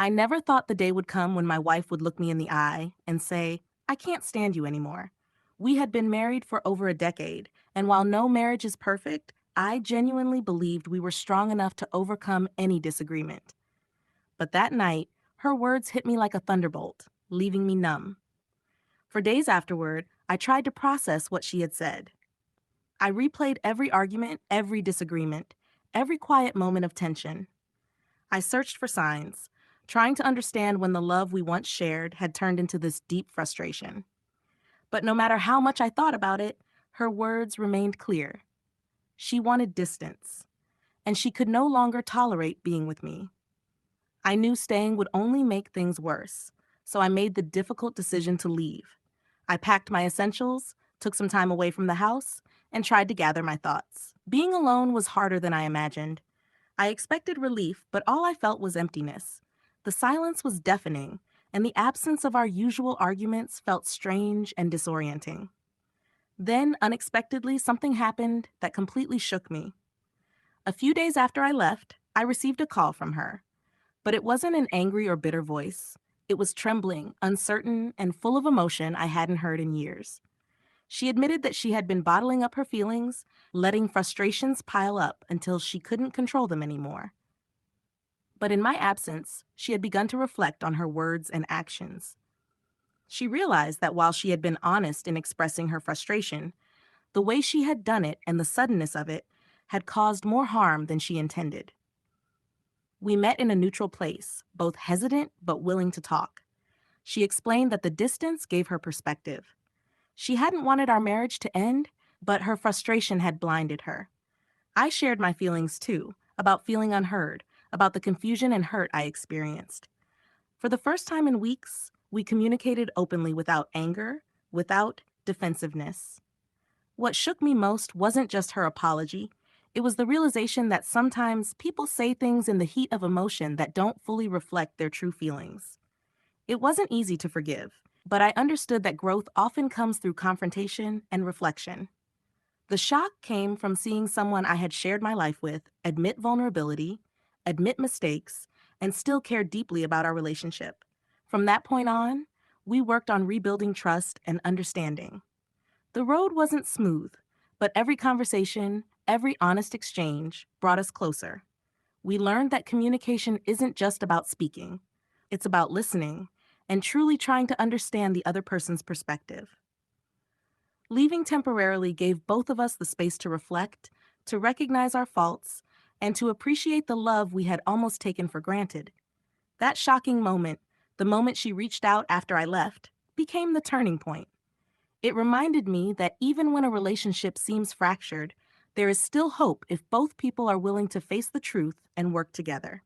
I never thought the day would come when my wife would look me in the eye and say, "I can't stand you anymore." We had been married for over a decade, and while no marriage is perfect, I genuinely believed we were strong enough to overcome any disagreement. But that night, her words hit me like a thunderbolt, leaving me numb. For days afterward, I tried to process what she had said. I replayed every argument, every disagreement, every quiet moment of tension. I searched for signs, trying to understand when the love we once shared had turned into this deep frustration. But no matter how much I thought about it, her words remained clear. She wanted distance, and she could no longer tolerate being with me. I knew staying would only make things worse, so I made the difficult decision to leave. I packed my essentials, took some time away from the house, and tried to gather my thoughts. Being alone was harder than I imagined. I expected relief, but all I felt was emptiness. The silence was deafening, and the absence of our usual arguments felt strange and disorienting. Then, unexpectedly, something happened that completely shook me. A few days after I left, I received a call from her. But it wasn't an angry or bitter voice. It was trembling, uncertain, and full of emotion I hadn't heard in years. She admitted that she had been bottling up her feelings, letting frustrations pile up until she couldn't control them anymore. But in my absence, she had begun to reflect on her words and actions. She realized that while she had been honest in expressing her frustration, the way she had done it and the suddenness of it had caused more harm than she intended. We met in a neutral place, both hesitant but willing to talk. She explained that the distance gave her perspective. She hadn't wanted our marriage to end, but her frustration had blinded her. I shared my feelings too, about feeling unheard, about the confusion and hurt I experienced. For the first time in weeks, we communicated openly without anger, without defensiveness. What shook me most wasn't just her apology. It was the realization that sometimes people say things in the heat of emotion that don't fully reflect their true feelings. It wasn't easy to forgive, but I understood that growth often comes through confrontation and reflection. The shock came from seeing someone I had shared my life with admit vulnerability, admit mistakes, and still care deeply about our relationship. From that point on, we worked on rebuilding trust and understanding. The road wasn't smooth, but every conversation, every honest exchange brought us closer. We learned that communication isn't just about speaking, it's about listening and truly trying to understand the other person's perspective. Leaving temporarily gave both of us the space to reflect, to recognize our faults, and to appreciate the love we had almost taken for granted. That shocking moment, the moment she reached out after I left, became the turning point. It reminded me that even when a relationship seems fractured, there is still hope if both people are willing to face the truth and work together.